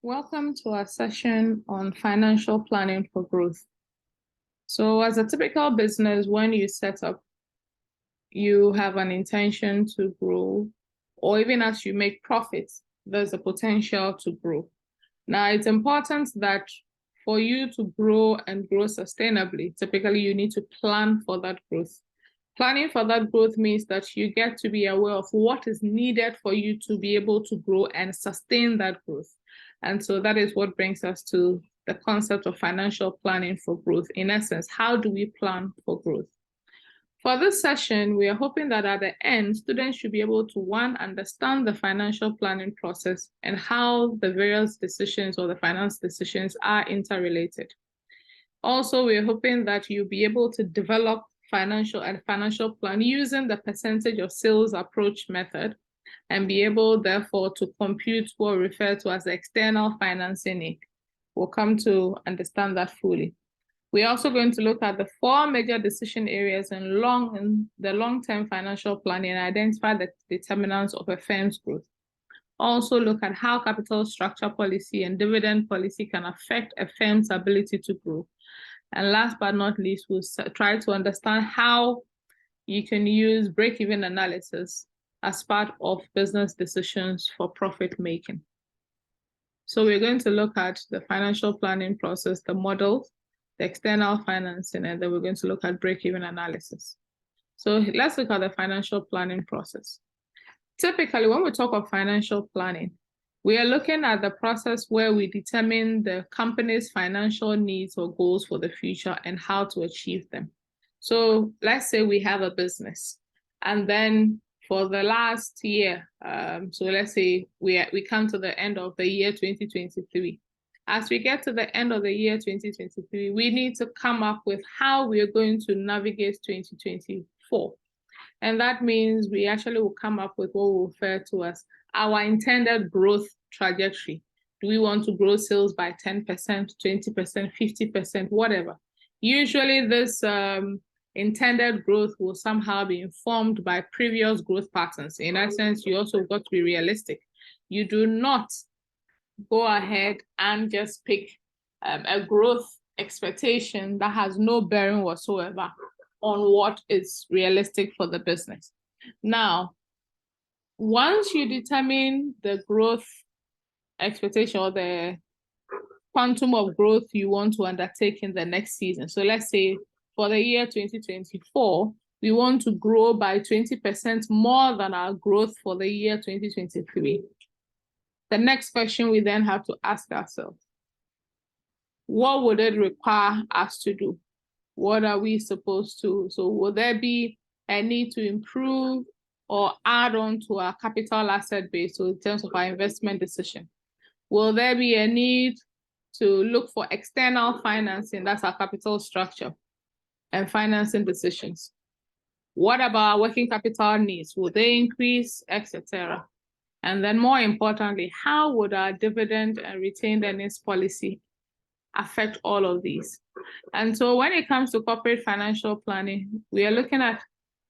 Welcome to our session on financial planning for growth. So as a typical business, when you set up, you have an intention to grow, or even as you make profits, there's a potential to grow. Now, it's important that for you to grow and grow sustainably, typically you need to plan for that growth. Planning for that growth means that you get to be aware of what is needed for you to be able to grow and sustain that growth. And so that is what brings us to the concept of financial planning for growth. In essence, how do we plan for growth? For this session, we are hoping that at the end, students should be able to, one, understand the financial planning process and how the various decisions or the finance decisions are interrelated. Also, we're hoping that you'll be able to develop financial plan using the percentage of sales approach method and be able, therefore, to compute what we refer to as the external financing need. We'll come to understand that fully. We're also going to look at the 4 major decision areas in the long-term financial planning and identify the determinants of a firm's growth. Also look at how capital structure policy and dividend policy can affect a firm's ability to grow. And last but not least, we'll try to understand how you can use break-even analysis as part of business decisions for profit making. So we're going to look at the financial planning process, the models, the external financing, and then we're going to look at break-even analysis. So let's look at the financial planning process. Typically, when we talk of financial planning, we are looking at the process where we determine the company's financial needs or goals for the future and how to achieve them. So let's say we have a business, and then for the last year, so let's say we come to the end of the year 2023. As we get to the end of the year 2023, we need to come up with how we are going to navigate 2024. And that means we actually will come up with what we refer to as our intended growth trajectory. Do we want to grow sales by 10%, 20%, 50%, whatever? Usually this intended growth will somehow be informed by previous growth patterns. In that sense, you also got to be realistic. You do not go ahead and just pick a growth expectation that has no bearing whatsoever on what is realistic for the business. Now, once you determine the growth expectation or the quantum of growth you want to undertake in the next season, so let's say for the year 2024, we want to grow by 20% more than our growth for the year 2023. The next question we then have to ask ourselves, what would it require us to do? What are we supposed to? So will there be a need to improve or add on to our capital asset base, so in terms of our investment decision? Will there be a need to look for external financing, that's our capital structure, and financing decisions? What about our working capital needs? Will they increase, etc.? And then more importantly, how would our dividend and retained earnings policy affect all of these? And so when it comes to corporate financial planning, we are looking at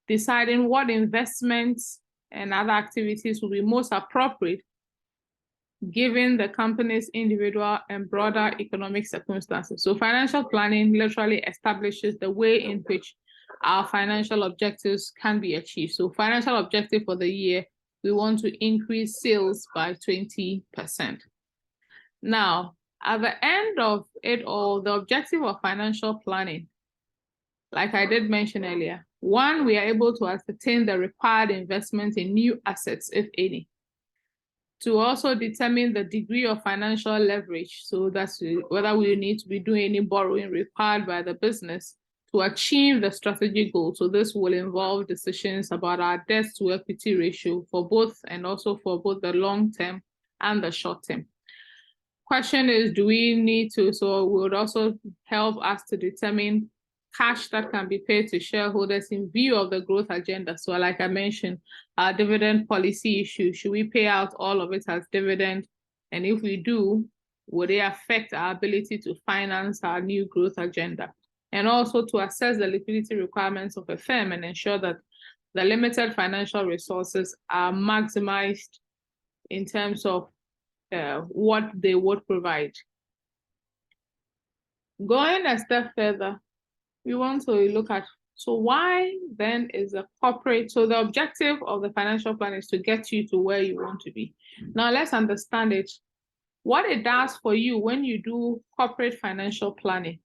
deciding what investments and other activities will be most appropriate given the company's individual and broader economic circumstances. So financial planning literally establishes the way in which our financial objectives can be achieved. So financial objective for the year, we want to increase sales by 20%. Now, at the end of it all, the objective of financial planning, like I did mention earlier, one, we are able to ascertain the required investment in new assets, if any. To also determine the degree of financial leverage, so that's whether we need to be doing any borrowing required by the business to achieve the strategic goal. So this will involve decisions about our debt to equity ratio for both and also for both the long term and the short term. Question is, do we need to, so it would also help us to determine cash that can be paid to shareholders in view of the growth agenda. So like I mentioned, our dividend policy issue, should we pay out all of it as dividend? And if we do, would it affect our ability to finance our new growth agenda? And also to assess the liquidity requirements of a firm and ensure that the limited financial resources are maximized in terms of what they would provide. Going a step further, we want to look at, so why then is a corporate, so the objective of the financial plan is to get you to where you want to be. Now let's understand it. What it does for you when you do corporate financial planning,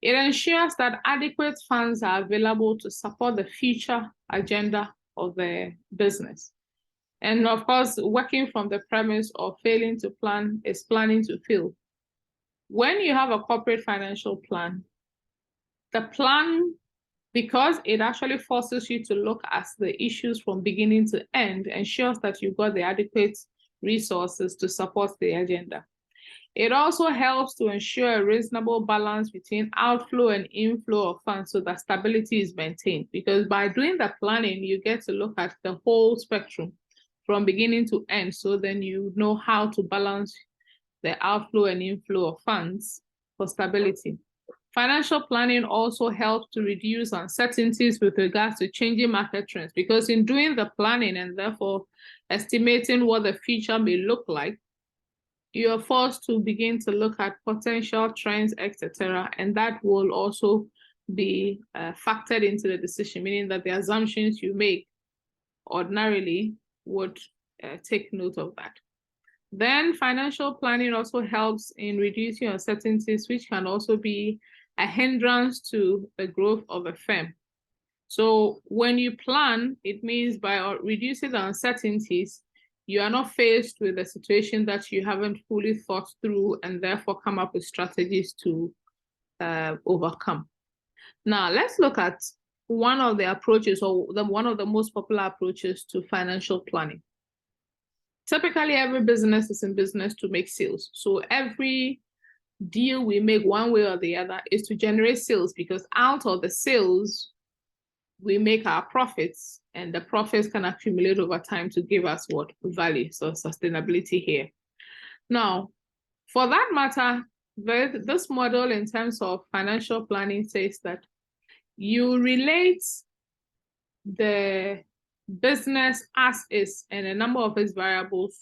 it ensures that adequate funds are available to support the future agenda of the business. And of course, working from the premise of failing to plan is planning to fail. When you have a corporate financial plan, the plan, because it actually forces you to look at the issues from beginning to end, ensures that you've got the adequate resources to support the agenda. It also helps to ensure a reasonable balance between outflow and inflow of funds so that stability is maintained. Because by doing the planning, you get to look at the whole spectrum from beginning to end. So then you know how to balance the outflow and inflow of funds for stability. Financial planning also helps to reduce uncertainties with regards to changing market trends, because in doing the planning and therefore estimating what the future may look like, you are forced to begin to look at potential trends, etc., and that will also be factored into the decision, meaning that the assumptions you make ordinarily would take note of that. Then financial planning also helps in reducing uncertainties, which can also be a hindrance to the growth of a firm. So when you plan, it means by reducing the uncertainties, you are not faced with a situation that you haven't fully thought through and therefore come up with strategies to overcome. Now, let's look at one of the approaches, or one of the most popular approaches to financial planning. Typically, every business is in business to make sales. So every deal we make one way or the other is to generate sales, because out of the sales, we make our profits, and the profits can accumulate over time to give us what? Value, so sustainability here. Now, for that matter, this model in terms of financial planning says that you relate the business as is and a number of its variables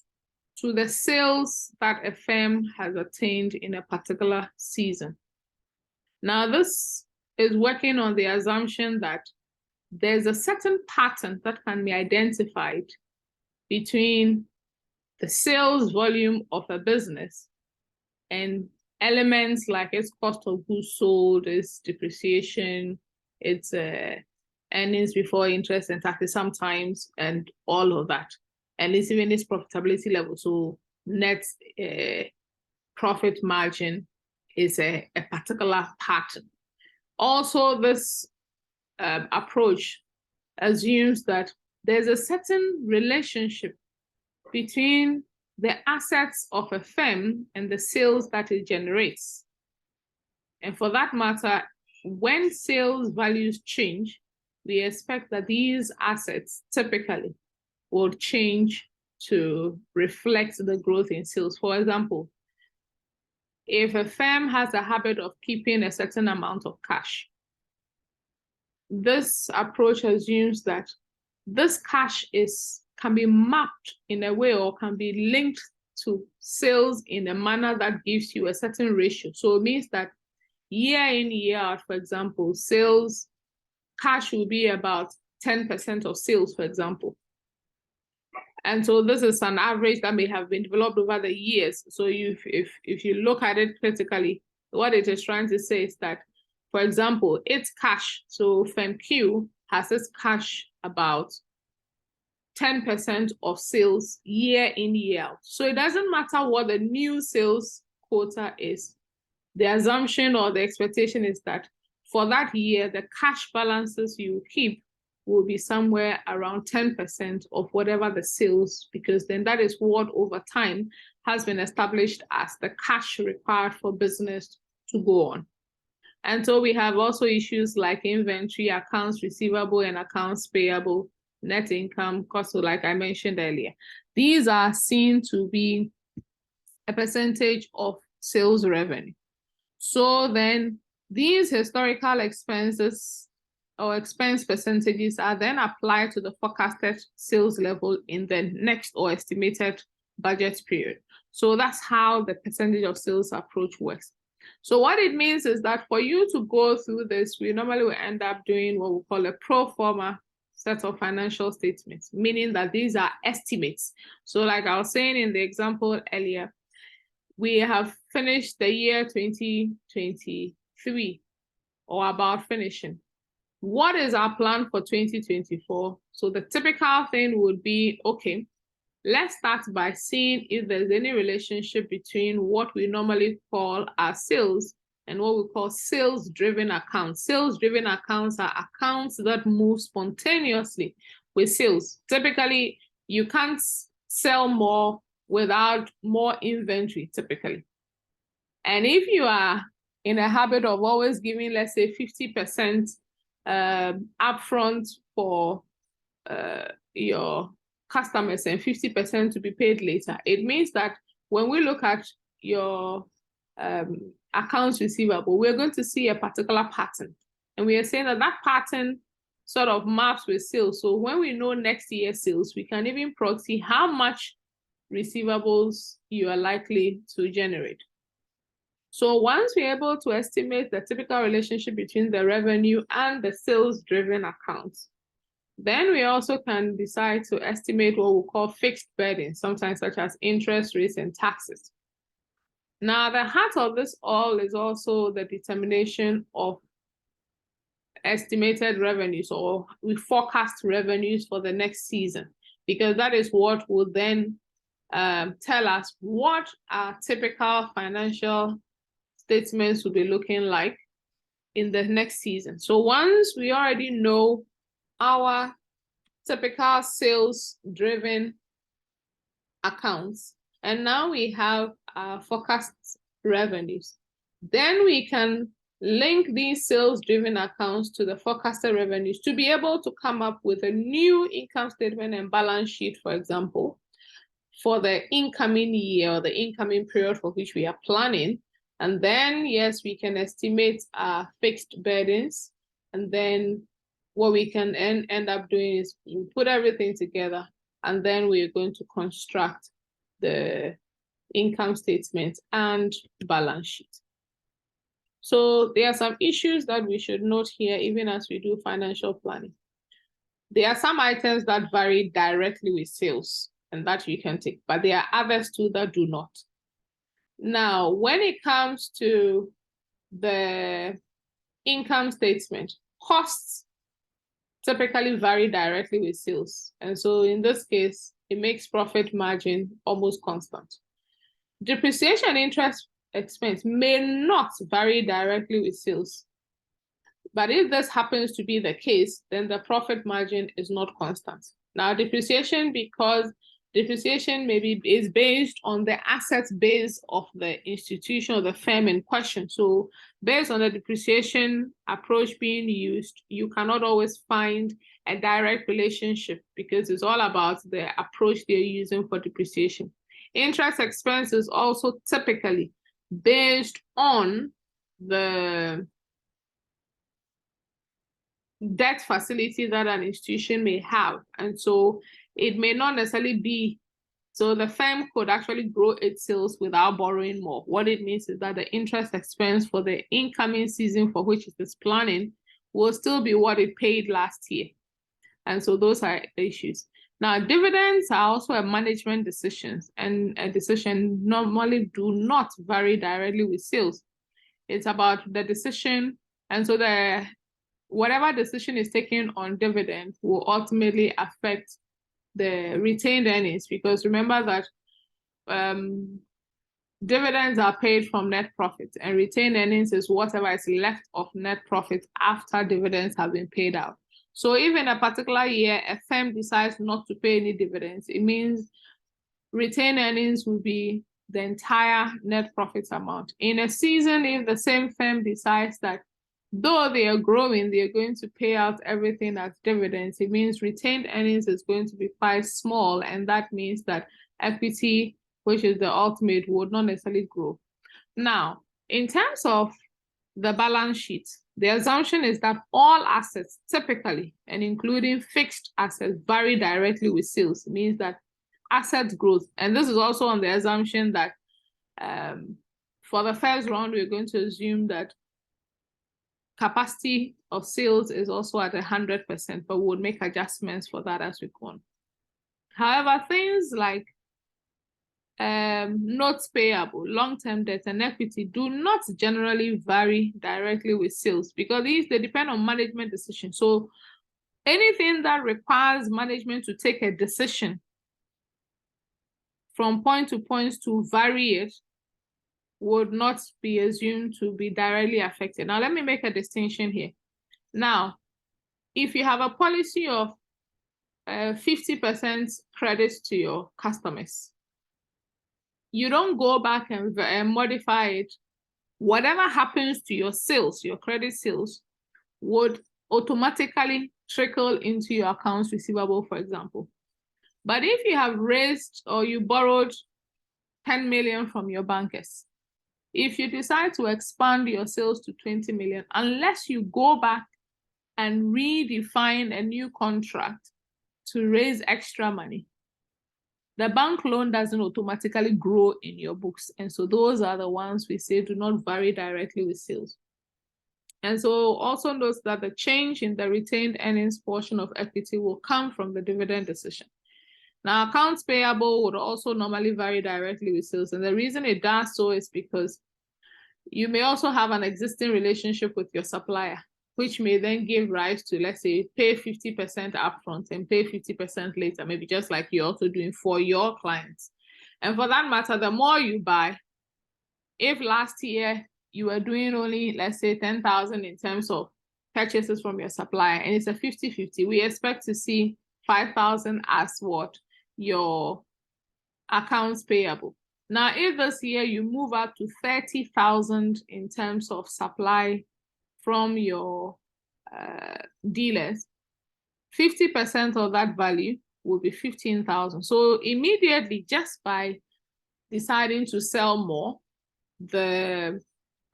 to the sales that a firm has attained in a particular season. Now, this is working on the assumption that there's a certain pattern that can be identified between the sales volume of a business and elements like its cost of goods sold, its depreciation, its earnings before interest and taxes sometimes, and all of that. And it's even its profitability level. So net profit margin is a particular pattern. Also, this approach assumes that there's a certain relationship between the assets of a firm and the sales that it generates. And for that matter, when sales values change, we expect that these assets typically will change to reflect the growth in sales. For example, if a firm has a habit of keeping a certain amount of cash, this approach assumes that this cash can be mapped in a way or can be linked to sales in a manner that gives you a certain ratio. So it means that year in, year out, for example, sales cash will be about 10% of sales, for example. And so this is an average that may have been developed over the years. So if you look at it critically, what it is trying to say is that, for example, its cash, so firm Q has its cash about 10% of sales year in, year out. So it doesn't matter what the new sales quota is. The assumption or the expectation is that for that year, the cash balances you keep will be somewhere around 10% of whatever the sales, because then that is what over time has been established as the cash required for business to go on. And so we have also issues like inventory, accounts receivable, and accounts payable, net income, cost, like I mentioned earlier. These are seen to be a percentage of sales revenue. So then these historical expenses or expense percentages are then applied to the forecasted sales level in the next or estimated budget period. So that's how the percentage of sales approach works. So what it means is that for you to go through this, we normally will end up doing what we call a pro forma set of financial statements, meaning that these are estimates. So like I was saying in the example earlier, we have finished the year 2023 or about finishing. What is our plan for 2024? So the typical thing would be, okay, let's start by seeing if there's any relationship between what we normally call our sales and what we call sales-driven accounts. Sales-driven accounts are accounts that move spontaneously with sales. Typically, you can't sell more without more inventory, typically. And if you are in a habit of always giving, let's say, 50% upfront for your customers and 50% to be paid later, it means that when we look at your accounts receivable, we're going to see a particular pattern. And we are saying that that pattern sort of maps with sales. So when we know next year's sales, we can even proxy how much receivables you are likely to generate. So once we're able to estimate the typical relationship between the revenue and the sales-driven accounts, then we also can decide to estimate what we call fixed burdens, sometimes such as interest rates and taxes. Now, the heart of this all is also the determination of estimated revenues, or we forecast revenues for the next season, because that is what will then tell us what our typical financial statements will be looking like in the next season. So once we already know our typical sales-driven accounts, and now we have our forecast revenues, then we can link these sales-driven accounts to the forecasted revenues to be able to come up with a new income statement and balance sheet, for example, for the incoming year or the incoming period for which we are planning. And then, yes, we can estimate our fixed burdens. And then what we can end up doing is we put everything together, and then we're going to construct the income statement and balance sheet. So there are some issues that we should note here, even as we do financial planning. There are some items that vary directly with sales and that you can take, but there are others too that do not. Now, when it comes to the income statement, costs typically vary directly with sales. And so in this case, it makes profit margin almost constant. Depreciation interest expense may not vary directly with sales. But if this happens to be the case, then the profit margin is not constant. Now, depreciation, because depreciation is based on the assets base of the institution or the firm in question. So based on the depreciation approach being used, you cannot always find a direct relationship because it's all about the approach they're using for depreciation. Interest expense is also typically based on the debt facility that an institution may have. And so it may not necessarily be, so the firm could actually grow its sales without borrowing more. What it means is that the interest expense for the incoming season for which it is planning will still be what it paid last year. And so those are issues. Now, dividends are also a management decision, and a decision normally do not vary directly with sales. It's about the decision, and so whatever decision is taken on dividend will ultimately affect the retained earnings, because remember that dividends are paid from net profit, and retained earnings is whatever is left of net profit after dividends have been paid out. So if in a particular year a firm decides not to pay any dividends, it means retained earnings will be the entire net profit amount. In a season, if the same firm decides that though they are growing, they are going to pay out everything as dividends, it means retained earnings is going to be quite small, and that means that equity, which is the ultimate, would not necessarily grow. Now, in terms of the balance sheet, the assumption is that all assets typically, and including fixed assets, vary directly with sales. It means that asset growth. And this is also on the assumption that for the first round, we're going to assume that capacity of sales is also at 100%, but we'll make adjustments for that as we go on. However, things like notes payable, long-term debt, and equity do not generally vary directly with sales because they depend on management decisions. So anything that requires management to take a decision from point to point to vary it would not be assumed to be directly affected. Now, let me make a distinction here. Now, if you have a policy of 50% credit to your customers, you don't go back and modify it. Whatever happens to your sales, your credit sales, would automatically trickle into your accounts receivable, for example. But if you have raised or you borrowed 10 million from your bankers, if you decide to expand your sales to 20 million, unless you go back and redefine a new contract to raise extra money, the bank loan doesn't automatically grow in your books. And so those are the ones we say do not vary directly with sales. And so also note that the change in the retained earnings portion of equity will come from the dividend decision. Now, accounts payable would also normally vary directly with sales. And the reason it does so is because you may also have an existing relationship with your supplier, which may then give rise to, let's say, pay 50% upfront and pay 50% later, maybe just like you're also doing for your clients. And for that matter, the more you buy, if last year you were doing only, let's say, 10,000 in terms of purchases from your supplier, and it's a 50-50, we expect to see 5,000 as what? Your accounts payable. Now, if this year you move up to 30,000 in terms of supply from your dealers, 50% of that value will be 15,000. So immediately, just by deciding to sell more, the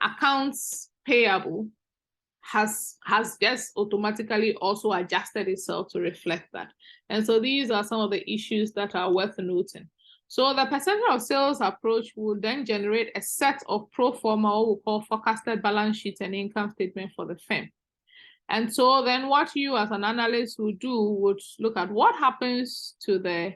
accounts payable has just automatically also adjusted itself to reflect that. And so these are some of the issues that are worth noting. So the percentage of sales approach will then generate a set of pro forma, what we call forecasted balance sheet and income statement for the firm. And so then what you as an analyst would do would look at what happens to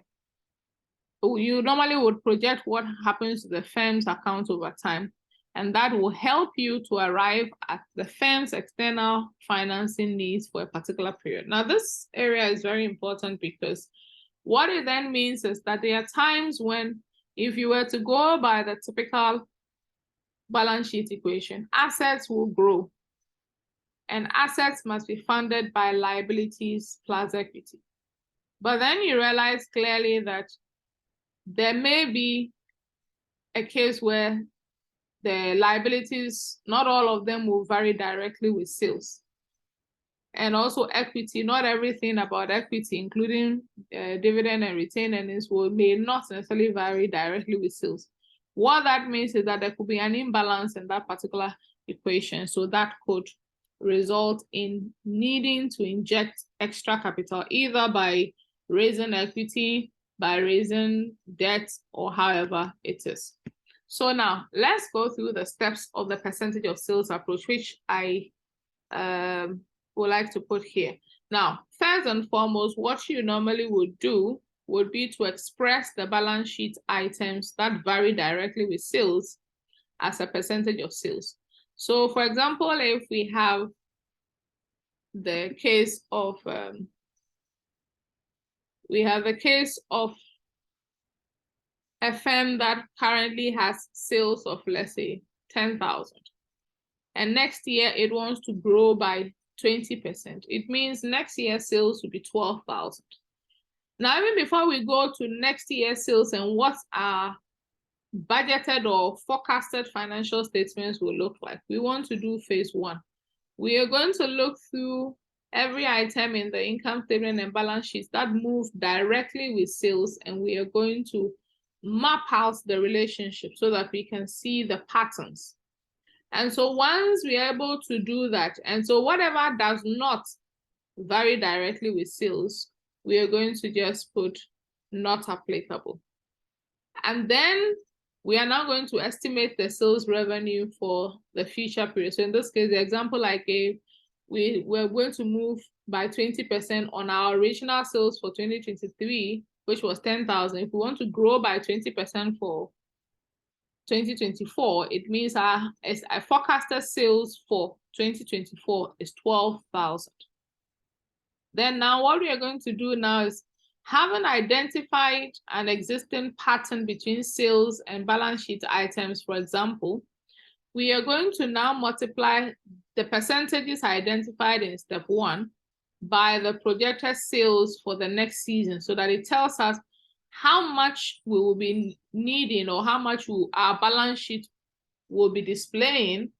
you normally would project what happens to the firm's account over time. And that will help you to arrive at the firm's external financing needs for a particular period. Now, this area is very important because what it then means is that there are times when, if you were to go by the typical balance sheet equation, assets will grow. And assets must be funded by liabilities plus equity. But then you realize clearly that there may be a case where the liabilities, not all of them will vary directly with sales. And also equity, not everything about equity, including dividend and retained earnings, may not necessarily vary directly with sales. What that means is that there could be an imbalance in that particular equation. So that could result in needing to inject extra capital, either by raising equity, by raising debt, or however it is. So now let's go through the steps of the percentage of sales approach, which I would like to put here. Now, first and foremost, what you normally would do would be to express the balance sheet items that vary directly with sales as a percentage of sales. So for example, if we have the case of a firm that currently has sales of, let's say, 10,000. And next year it wants to grow by 20%. It means next year's sales will be 12,000. Now, even before we go to next year's sales and what our budgeted or forecasted financial statements will look like, we want to do phase one. We are going to look through every item in the income statement and balance sheets that move directly with sales, and we are going to map out the relationship so that we can see the patterns. And so once we are able to do that, and so whatever does not vary directly with sales, we are going to just put not applicable. And then we are now going to estimate the sales revenue for the future period. So in this case, the example I gave, we're going to move by 20% on our original sales for 2023, which was 10,000. If we want to grow by 20% for 2024, it means our forecasted sales for 2024 is 12,000. Then now what we are going to do now is, having identified an existing pattern between sales and balance sheet items, for example, we are going to now multiply the percentages identified in step 1 by the projected sales for the next season, so that it tells us how much we will be needing, or how much our balance sheet will be displaying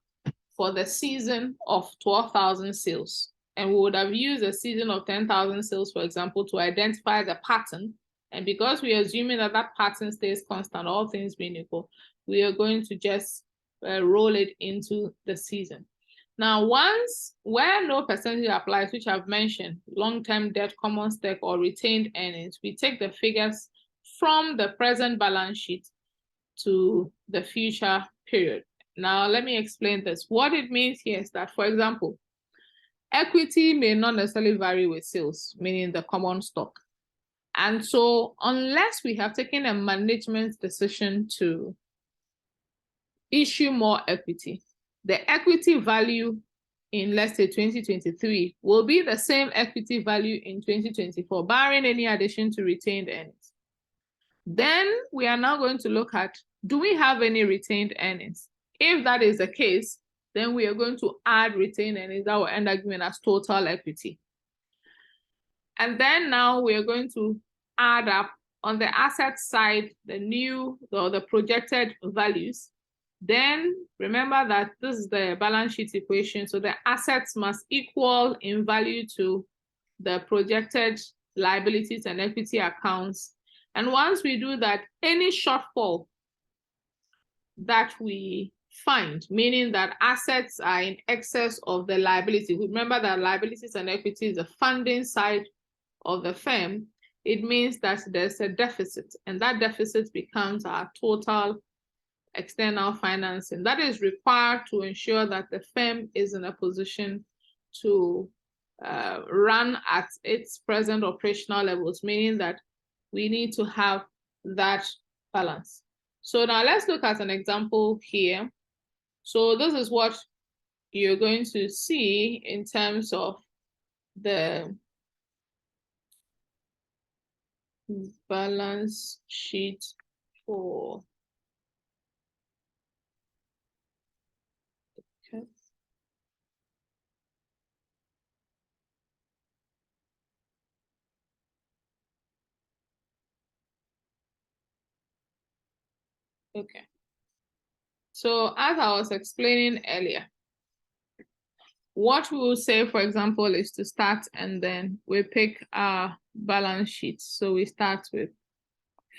for the season of 12,000 sales. And we would have used a season of 10,000 sales, for example, to identify the pattern. And because we are assuming that that pattern stays constant, all things being equal, we are going to just roll it into the season. Now, once where no percentage applies, which I've mentioned, long-term debt, common stock, or retained earnings, we take the figures from the present balance sheet to the future period. Now, let me explain this. What it means here is that, for example, equity may not necessarily vary with sales, meaning the common stock. And so unless we have taken a management decision to issue more equity, the equity value in, let's say, 2023 will be the same equity value in 2024, barring any addition to retained earnings. Then we are now going to look at, do we have any retained earnings? If that is the case, then we are going to add retained earnings that will end up giving us total equity. And then now we are going to add up on the asset side, the new or the projected values. Then remember that this is the balance sheet equation. So the assets must equal in value to the projected liabilities and equity accounts. And once we do that, any shortfall that we find, meaning that assets are in excess of the liability. Remember that liabilities and equity is the funding side of the firm. It means that there's a deficit, and that deficit becomes our total external financing. That is required to ensure that the firm is in a position to run at its present operational levels, meaning that we need to have that balance. So now let's look at an example here. So this is what you're going to see in terms of the balance sheet for okay. So as I was explaining earlier, what we will say, for example, is to start, and then we pick our balance sheet. So we start with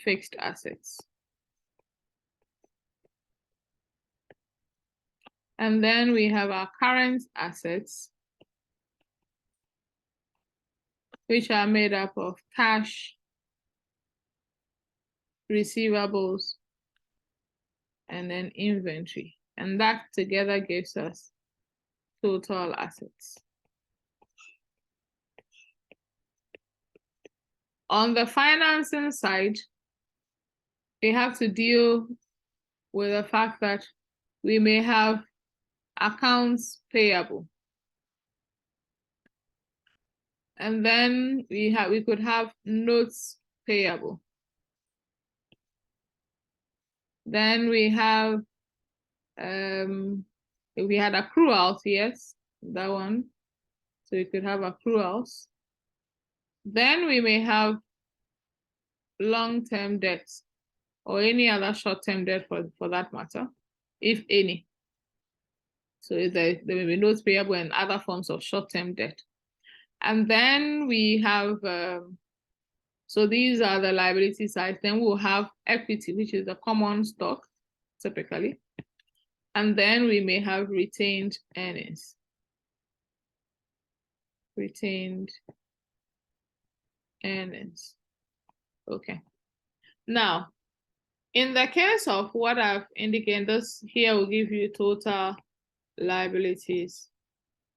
fixed assets. And then we have our current assets, which are made up of cash, receivables, and then inventory. And that together gives us total assets. On the financing side, we have to deal with the fact that we may have accounts payable. And then we could have notes payable. Then we have if we had accruals, yes, that one. So we could have accruals. Then we may have long-term debts or any other short-term debt for that matter, if any. So there may be notes payable and other forms of short-term debt. And then we have, so these are the liability side. Then we'll have equity, which is the common stock, typically. And then we may have retained earnings. Retained earnings. Okay. Now, in the case of what I've indicated, this here will give you total liabilities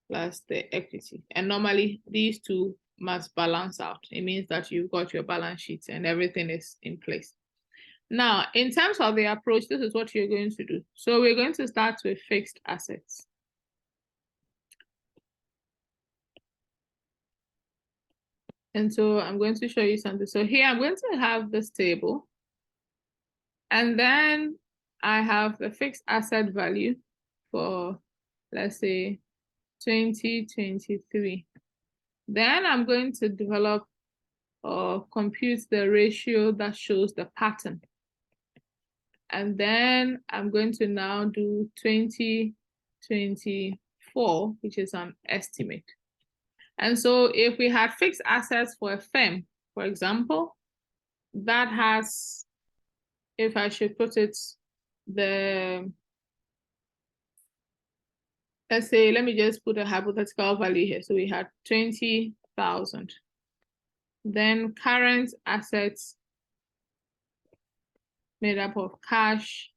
plus the equity. And normally these two must balance out. It means that you've got your balance sheet and everything is in place. Now, in terms of the approach, this is what you're going to do. So we're going to start with fixed assets. And so I'm going to show you something. So here I'm going to have this table. And then I have a fixed asset value for, let's say, 2023. Then I'm going to develop or compute the ratio that shows the pattern. And then I'm going to now do 2024, which is an estimate. And so if we had fixed assets for a firm, for example, that has, if I should put it, let's say, let me just put a hypothetical value here. So we had 20,000. Then current assets made up of cash,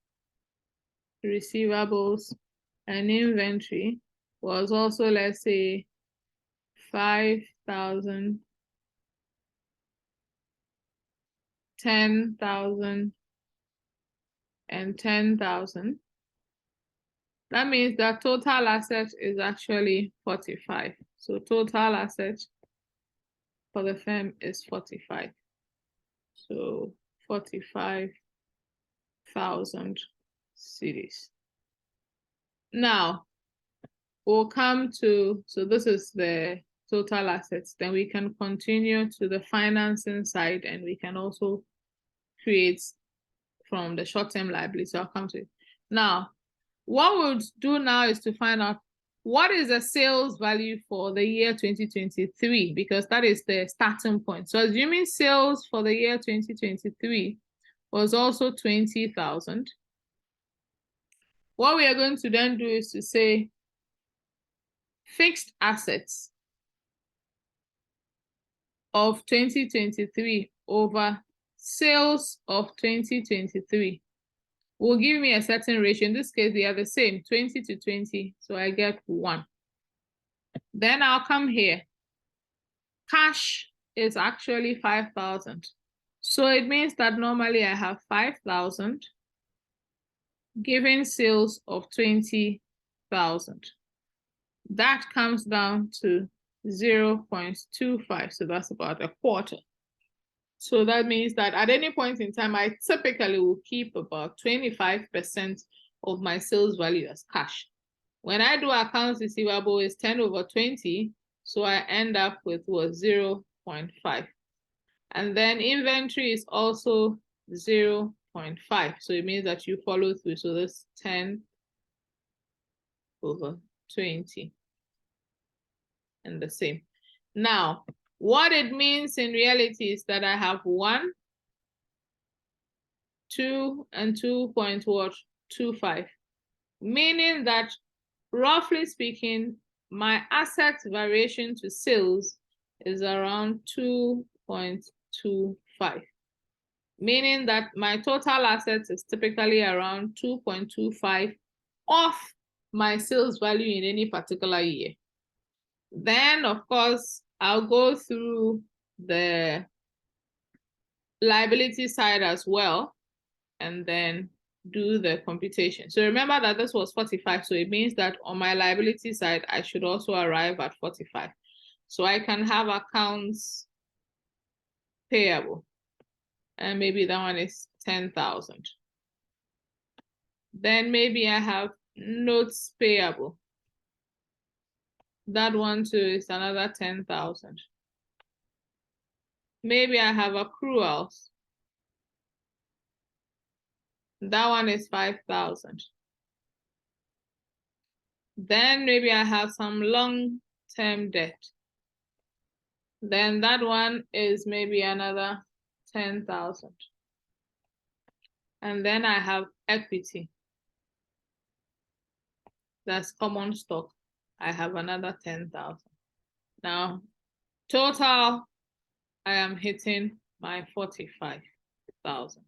receivables, and inventory was also, let's say, 5,000, 10,000, and 10,000. That means that total asset is actually 45. So total asset for the firm is 45. So 45,000 cedis. Now we'll come to, so this is the total assets. Then we can continue to the financing side and we can also create from the short-term liability. So I'll come to it. Now, what we'll do now is to find out what is the sales value for the year 2023, because that is the starting point. So assuming sales for the year 2023 was also 20,000, what we are going to then do is to say fixed assets of 2023 over sales of 2023 will give me a certain ratio. In this case, they are the same, 20 to 20. So I get 1. Then I'll come here. Cash is actually 5,000. So it means that normally I have 5,000 giving sales of 20,000. That comes down to 0.25. So that's about a quarter. So that means that at any point in time, I typically will keep about 25% of my sales value as cash. When I do accounts receivable, it's 10 over 20. So I end up with what, 0.5. And then inventory is also 0.5. So it means that you follow through. So that's 10 over 20. And the same. Now, what it means in reality is that I have 1, 2, and 2.25, meaning that roughly speaking, my asset variation to sales is around 2.25, meaning that my total assets is typically around 2.25 of my sales value in any particular year. Then, of course, I'll go through the liability side as well, and then do the computation. So remember that this was 45. So it means that on my liability side, I should also arrive at 45. So I can have accounts payable. And maybe that one is 10,000. Then maybe I have notes payable. That one too is another 10,000. Maybe I have accruals. That one is 5,000. Then maybe I have some long-term debt. Then that one is maybe another 10,000. And then I have equity. That's common stock. I have another 10,000. Now, total, I am hitting by 45,000.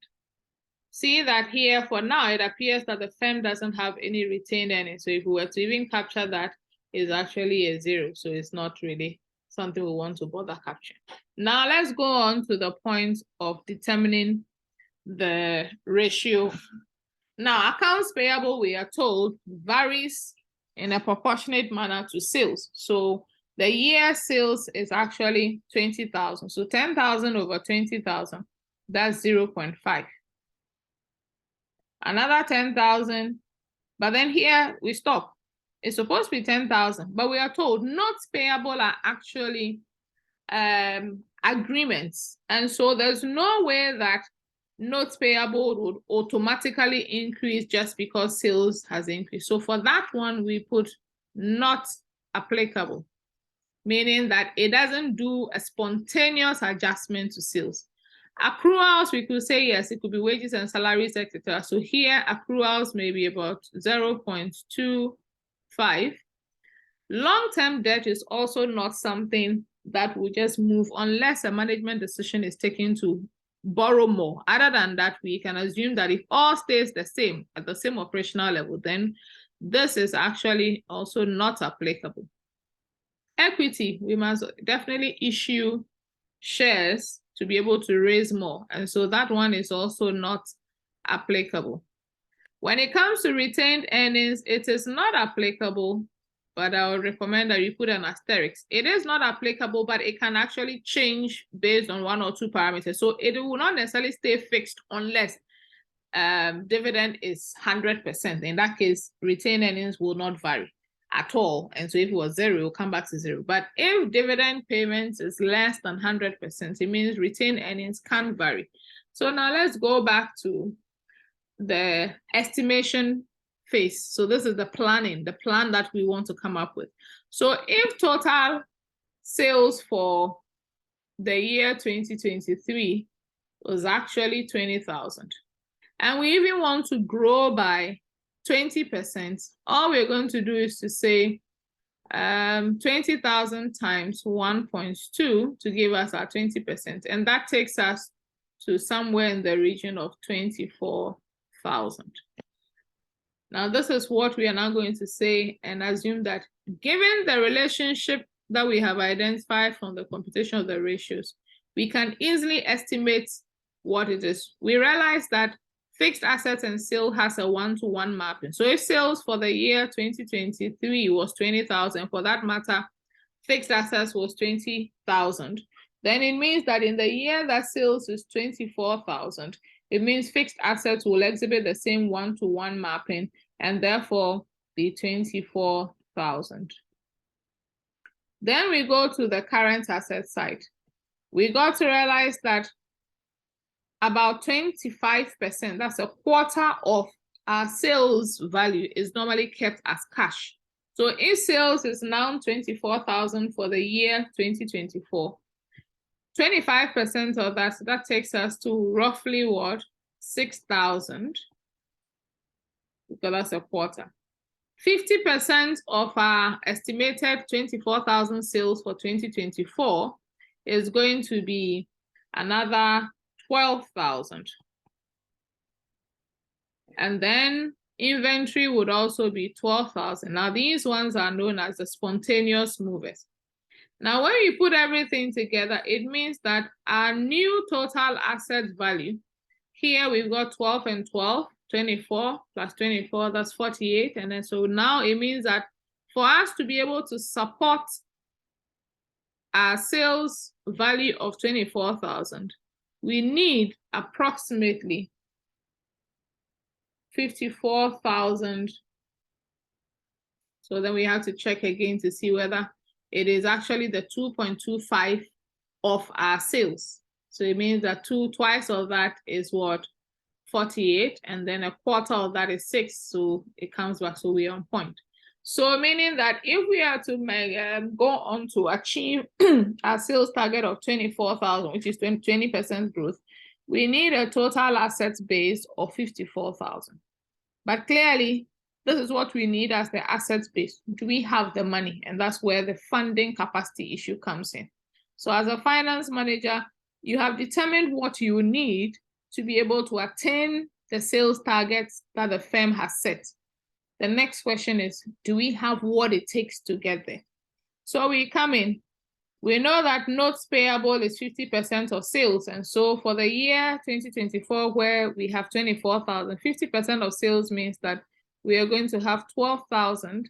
See that here for now, it appears that the firm doesn't have any retained earnings. So if we were to even capture that, it's actually a zero. So it's not really something we want to bother capturing. Now let's go on to the point of determining the ratio. Now, accounts payable, we are told, varies in a proportionate manner to sales. So the year sales is actually 20,000. So 10,000 over 20,000, that's 0.5. Another 10,000, but then here we stop. It's supposed to be 10,000, but we are told notes payable are actually agreements. And so there's no way that notes payable would automatically increase just because sales has increased. So for that one, we put not applicable, meaning that it doesn't do a spontaneous adjustment to sales. Accruals, we could say yes, it could be wages and salaries, etc. So here, accruals may be about 0.25. Long-term debt is also not something that will just move unless a management decision is taken to borrow more. Other than that, we can assume that if all stays the same at the same operational level, then this is actually also not applicable. Equity, we must definitely issue shares to be able to raise more. And so that one is also not applicable. When it comes to retained earnings, it is not applicable, but I would recommend that you put an asterisk. It is not applicable, but it can actually change based on one or two parameters. So it will not necessarily stay fixed unless dividend is 100%. In that case, retained earnings will not vary at all. And so if it was zero, it will come back to zero. But if dividend payments is less than 100%, it means retained earnings can vary. So now let's go back to the estimation phase. So this is the planning, the plan that we want to come up with. So if total sales for the year 2023 was actually 20,000, and we even want to grow by 20%, all we're going to do is to say 20,000 times 1.2 to give us our 20%. And that takes us to somewhere in the region of 24,000. Now, this is what we are now going to say and assume that given the relationship that we have identified from the computation of the ratios, we can easily estimate what it is. We realize that fixed assets and sales has a one-to-one mapping. So if sales for the year 2023 was 20,000, for that matter, fixed assets was 20,000, then it means that in the year that sales is 24,000, it means fixed assets will exhibit the same one-to-one mapping and therefore be 24,000. Then we go to the current asset side. We got to realize that about 25%, that's a quarter of our sales value, is normally kept as cash. So if sales is now 24,000 for the year 2024, 25% of that, so that takes us to roughly what? 6,000, because that's a quarter. 50% of our estimated 24,000 sales for 2024 is going to be another 12,000. And then inventory would also be 12,000. Now, these ones are known as the spontaneous movers. Now, when you put everything together, it means that our new total asset value, here we've got 12 and 12, 24 plus 24, that's 48. And then so now it means that for us to be able to support our sales value of 24,000, we need approximately 54,000. So then we have to check again to see whether it is actually the 2.25 of our sales. So it means that twice of that is what? 48, and then a quarter of that is 6. So it comes back, so we're on point. So meaning that if we are to go on to achieve our sales target of 24,000, which is 20% growth, we need a total assets base of 54,000. But clearly, this is what we need as the assets base. Do we have the money? And that's where the funding capacity issue comes in. So as a finance manager, you have determined what you need to be able to attain the sales targets that the firm has set. The next question is, do we have what it takes to get there? So we come in. We know that notes payable is 50% of sales. And so for the year 2024, where we have 24,000, 50% of sales means that we are going to have 12,000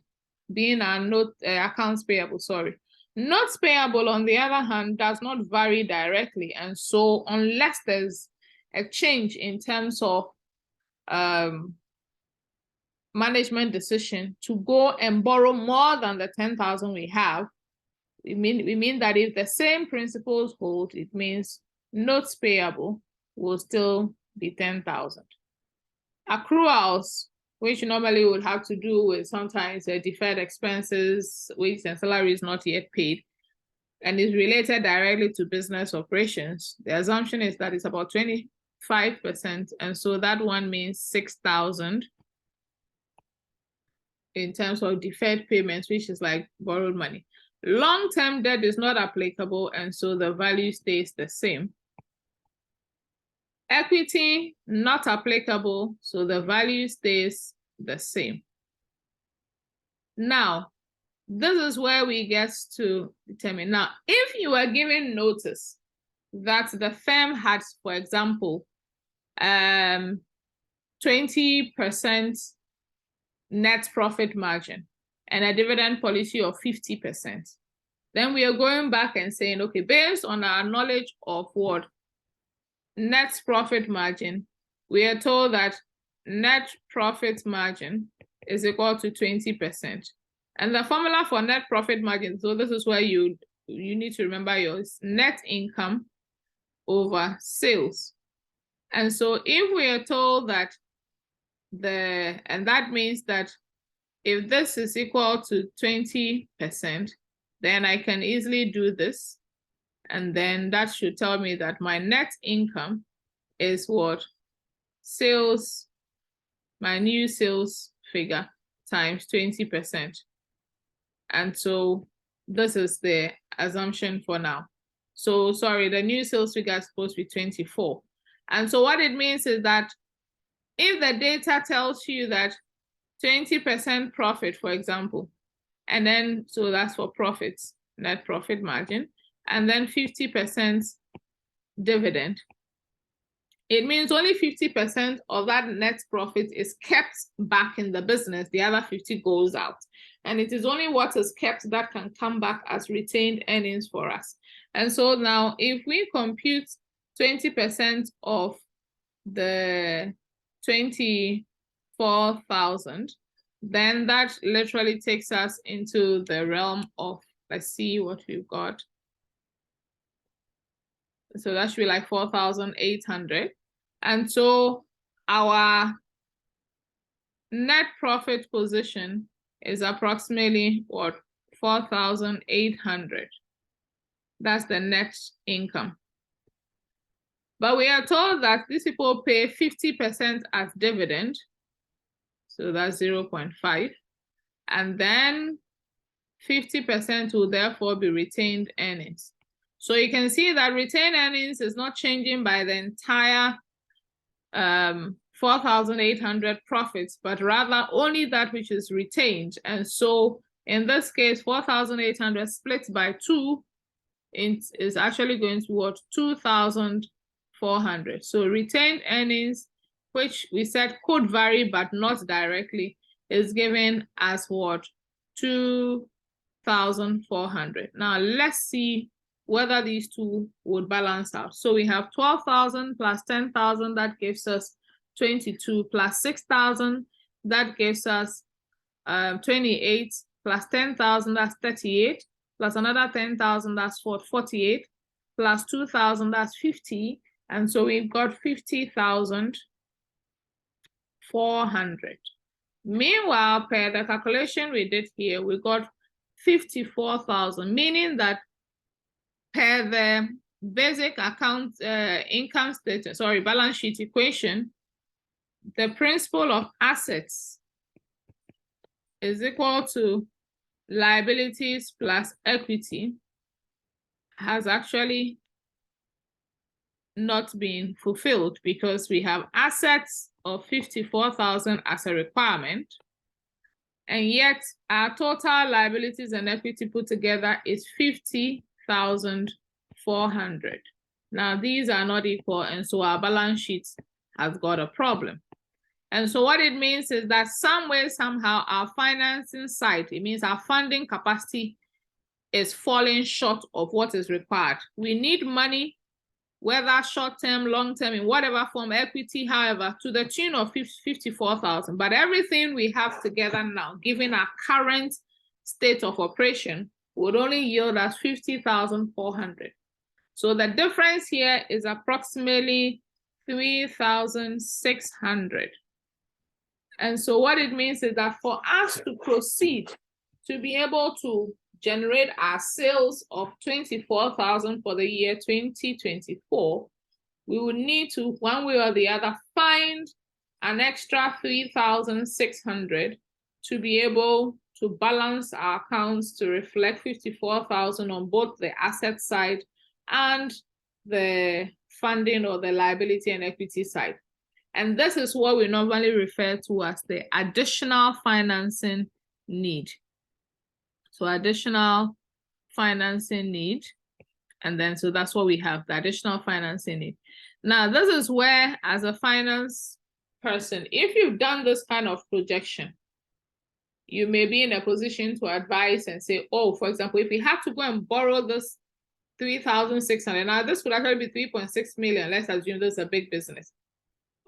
being our accounts payable, sorry. Notes payable, on the other hand, does not vary directly. And so unless there's a change in terms of management decision to go and borrow more than the 10,000 we have, we mean that if the same principles hold, it means notes payable will still be 10,000. Accruals, which normally would have to do with sometimes deferred expenses, wages and salaries not yet paid, and is related directly to business operations. The assumption is that it's about 25%, and so that one means 6,000 in terms of deferred payments, which is like borrowed money. Long-term debt is not applicable, and so the value stays the same. Equity, not applicable, so the value stays the same. Now, this is where we get to determine. Now, if you were given notice that the firm had, for example, 20% net profit margin and a dividend policy of 50%, then we are going back and saying, okay, based on our knowledge of what net profit margin, we are told that net profit margin is equal to 20%. And the formula for net profit margin, so this is where you need to remember yours, net income over sales. And so if we are told that and that means that if this is equal to 20%, then I can easily do this. And then that should tell me that my net income is what? Sales, my new sales figure times 20%. And so this is the assumption for now. So sorry, the new sales figure is supposed to be 24. And so what it means is that if the data tells you that 20% profit, for example, and then, so that's for profits, net profit margin, and then 50% dividend, it means only 50% of that net profit is kept back in the business. The other 50 goes out. And it is only what is kept that can come back as retained earnings for us. And so now if we compute 20% of the 24,000, then that literally takes us into the realm of, let's see what we've got. So that should be like 4,800. And so our net profit position is approximately what? 4,800. That's the net income. But we are told that these people pay 50% as dividend. So that's 0.5. And then 50% will therefore be retained earnings. So you can see that retained earnings is not changing by the entire 4,800 profits, but rather only that which is retained. And so in this case, 4,800 split by 2 is actually going to what? 2,400. So retained earnings, which we said could vary but not directly, is given as what? 2,400. Now let's see whether these two would balance out. So we have 12,000 plus 10,000, that gives us 22, plus 6,000, that gives us 28, plus 10,000, that's 38, plus another 10,000, that's 48, plus 2,000, that's 50. And so we've got 50,400. Meanwhile, per the calculation we did here, we got 54,000, meaning that per the basic account income statement, sorry, balance sheet equation, the principal of assets is equal to liabilities plus equity has actually not being fulfilled because we have assets of 54,000 as a requirement, and yet our total liabilities and equity put together is 50,400. Now these are not equal, and so our balance sheet has got a problem. And so what it means is that some way, somehow, our financing side, it means our funding capacity is falling short of what is required. We need money, whether short-term, long-term, in whatever form, equity, however, to the tune of 54,000. But everything we have together now, given our current state of operation, would only yield us 50,400. So the difference here is approximately 3,600. And so what it means is that for us to proceed to be able to generate our sales of 24,000 for the year 2024, we would need to, one way or the other, find an extra 3,600 to be able to balance our accounts to reflect 54,000 on both the asset side and the funding or the liability and equity side. And this is what we normally refer to as the additional financing need. So additional financing need. And then, so that's what we have, the additional financing need. Now, this is where, as a finance person, if you've done this kind of projection, you may be in a position to advise and say, oh, for example, if we have to go and borrow this 3,600, now this would actually be 3.6 million. Let's assume this is a big business.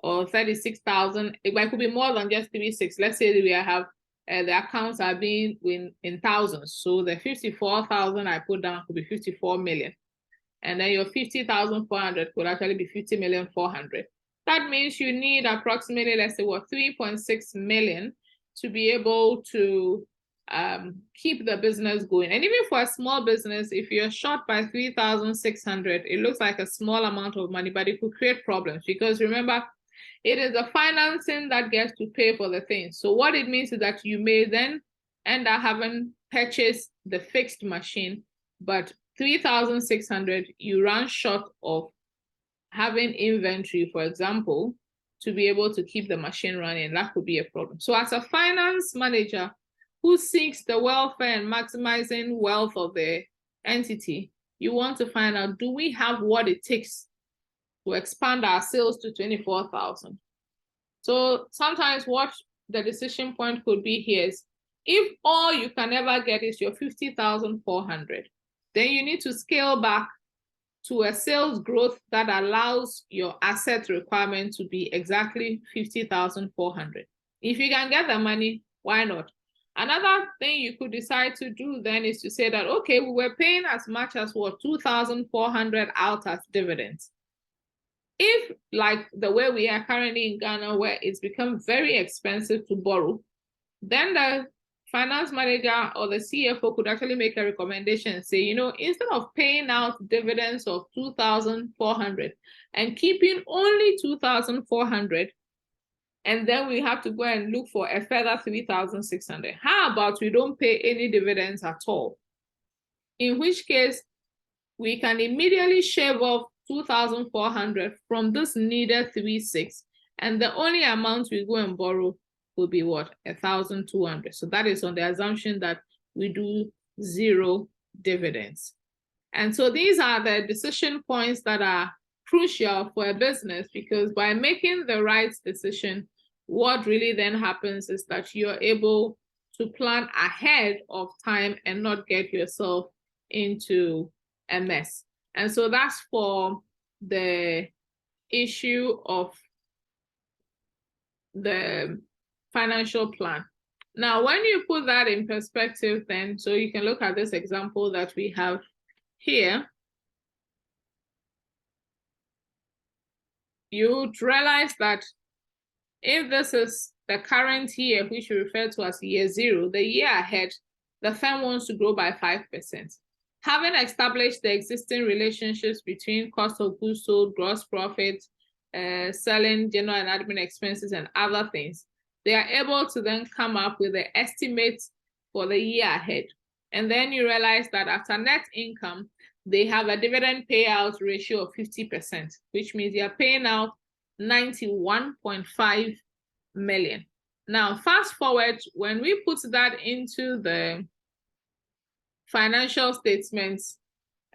Or 36,000, it could be more than just 36. Let's say that we have the accounts are being in thousands. So the 54,000 I put down could be 54 million. And then your 50,400 could actually be 50,400,000. That means you need approximately, let's say, 3.6 million to be able to keep the business going. And even for a small business, if you're short by 3,600, it looks like a small amount of money, but it could create problems because remember, it is the financing that gets to pay for the thing. So what it means is that you may then end up having purchased the fixed machine, but 3,600, you run short of having inventory, for example, to be able to keep the machine running. That could be a problem. So as a finance manager who seeks the welfare and maximizing wealth of the entity, you want to find out, do we have what it takes to expand our sales to 24,000. So sometimes what the decision point could be here is, if all you can ever get is your 50,400, then you need to scale back to a sales growth that allows your asset requirement to be exactly 50,400. If you can get the money, why not? Another thing you could decide to do then is to say that, okay, we were paying as much as 2,400 out as dividends. If, like the way we are currently in Ghana, where it's become very expensive to borrow, then the finance manager or the CFO could actually make a recommendation and say, instead of paying out dividends of 2,400 and keeping only 2,400, and then we have to go and look for a further 3,600. How about we don't pay any dividends at all? In which case, we can immediately shave off 2,400 from this needed 3,600, and the only amount we go and borrow will be what? 1,200. So that is on the assumption that we do 0 dividends. And so these are the decision points that are crucial for a business, because by making the right decision, what really then happens is that you're able to plan ahead of time and not get yourself into a mess. And so that's for the issue of the financial plan. Now, when you put that in perspective, then, so you can look at this example that we have here, you would realize that if this is the current year, which we refer to as year 0, the year ahead, the firm wants to grow by 5%. Having established the existing relationships between cost of goods sold, gross profit, selling, general and admin expenses, and other things, they are able to then come up with the estimates for the year ahead. And then you realize that after net income, they have a dividend payout ratio of 50%, which means they are paying out 91.5 million. Now, fast forward, when we put that into the financial statements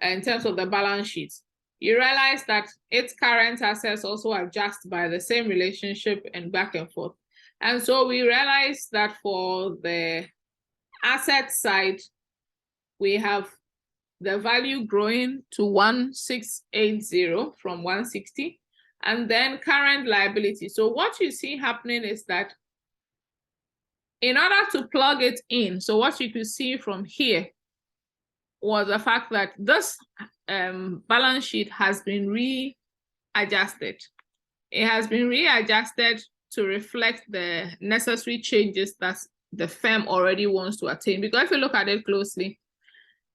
in terms of the balance sheet, you realize that its current assets also adjust by the same relationship and back and forth. And so we realize that for the asset side, we have the value growing to 1680 from 160, and then current liability. So what you see happening is that in order to plug it in, so what you could see from here was the fact that this balance sheet has been readjusted. It has been readjusted to reflect the necessary changes that the firm already wants to attain. Because if you look at it closely,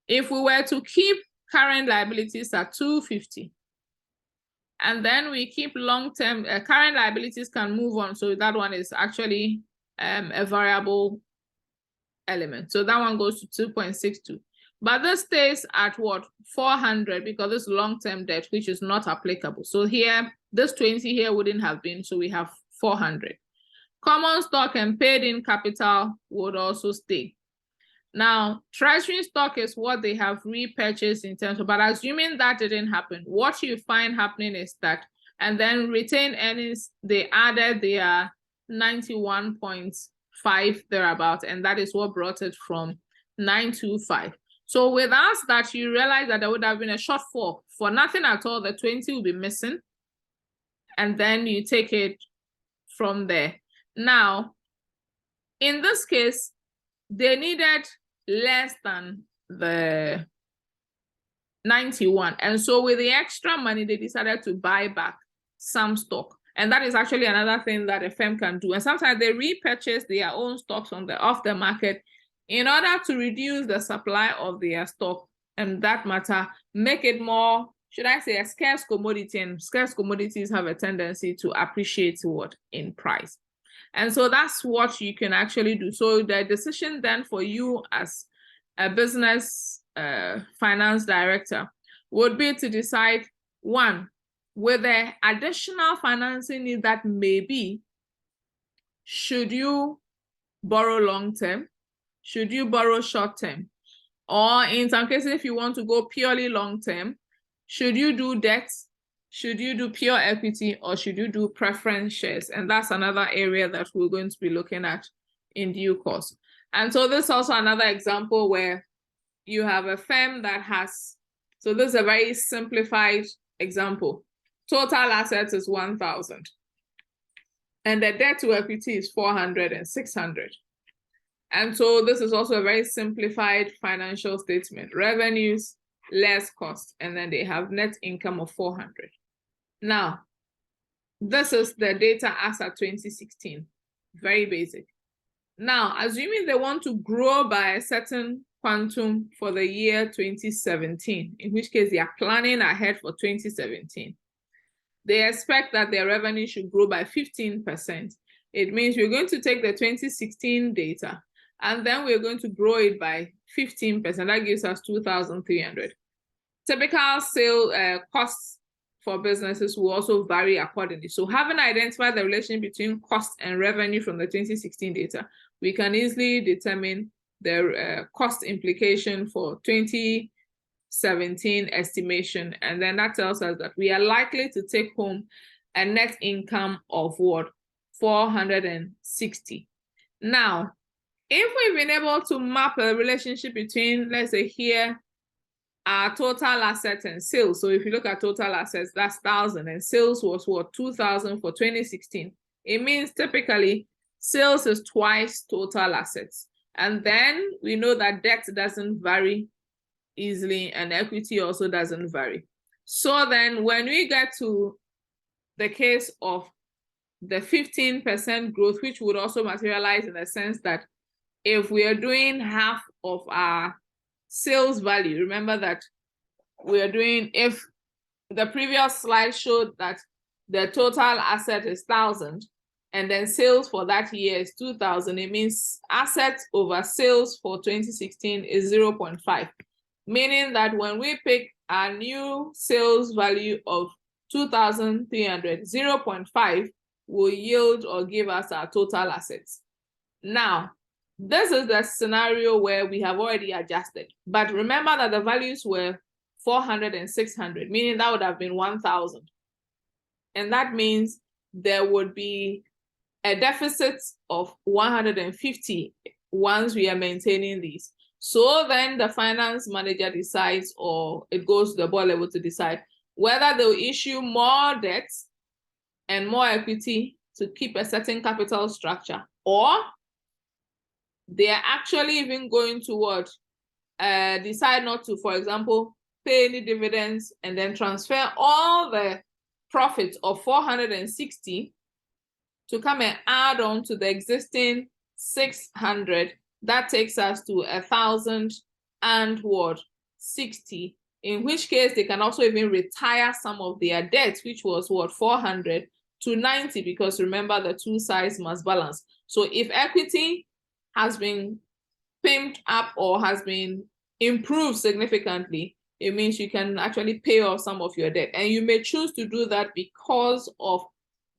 if we were to keep current liabilities at 250, and then we keep long-term, current liabilities can move on. So that one is actually a variable element. So that one goes to 2.62. But this stays at what? 400, because this long-term debt, which is not applicable. So here, this 20 here wouldn't have been, so we have 400. Common stock and paid-in capital would also stay. Now, treasury stock is what they have repurchased in terms of, but assuming that didn't happen, what you find happening is that, and then retained earnings, they added their 91.5 thereabout, and that is what brought it from 925. So with us, that you realize that there would have been a shortfall for nothing at all. The 20 will be missing, and then you take it from there. Now, in this case, they needed less than the 91. And so with the extra money, they decided to buy back some stock. And that is actually another thing that a firm can do. And sometimes they repurchase their own stocks off the market in order to reduce the supply of their stock, and that matter, make it more, should I say, a scarce commodity, and scarce commodities have a tendency to appreciate what in price. And so that's what you can actually do. So the decision then for you as a business finance director would be to decide, one, with the additional financing need that may be, should you borrow long-term? Should you borrow short-term? Or in some cases, if you want to go purely long-term, should you do debt? Should you do pure equity, or should you do preference shares? And that's another area that we're going to be looking at in due course. And so this is also another example where you have a firm that has, so this is a very simplified example. Total assets is 1,000. And the debt to equity is 400 and 600. And so this is also a very simplified financial statement. Revenues, less cost, and then they have net income of 400. Now, this is the data as at 2016, very basic. Now, assuming they want to grow by a certain quantum for the year 2017, in which case they are planning ahead for 2017, they expect that their revenue should grow by 15%. It means we're going to take the 2016 data, and then we're going to grow it by 15%. That gives us 2,300. Typical sale costs for businesses will also vary accordingly. So having identified the relation between cost and revenue from the 2016 data, we can easily determine the cost implication for 2017 estimation. And then that tells us that we are likely to take home a net income of what? 460. Now, if we've been able to map a relationship between, let's say here, our total assets and sales. So if you look at total assets, that's 1,000, and sales was what? 2,000 for 2016. It means typically sales is twice total assets. And then we know that debt doesn't vary easily, and equity also doesn't vary. So then when we get to the case of the 15% growth, which would also materialize in the sense that if we are doing half of our sales value, remember that we are doing, if the previous slide showed that the total asset is 1,000 and then sales for that year is 2,000, it means assets over sales for 2016 is 0.5, meaning that when we pick our new sales value of 2,300, 0.5 will yield or give us our total assets. Now, this is the scenario where we have already adjusted. But remember that the values were 400 and 600, meaning that would have been 1,000. And that means there would be a deficit of 150 once we are maintaining these. So then the finance manager decides, or it goes to the board level to decide whether they'll issue more debt and more equity to keep a certain capital structure, or they're actually even going toward decide not to, for example, pay any dividends and then transfer all the profits of 460 to come and add on to the existing 600. That takes us to 1,060, in which case they can also even retire some of their debt, which was 400 to 90, because remember the two sides must balance. So if equity has been pimped up or has been improved significantly, it means you can actually pay off some of your debt. And you may choose to do that because of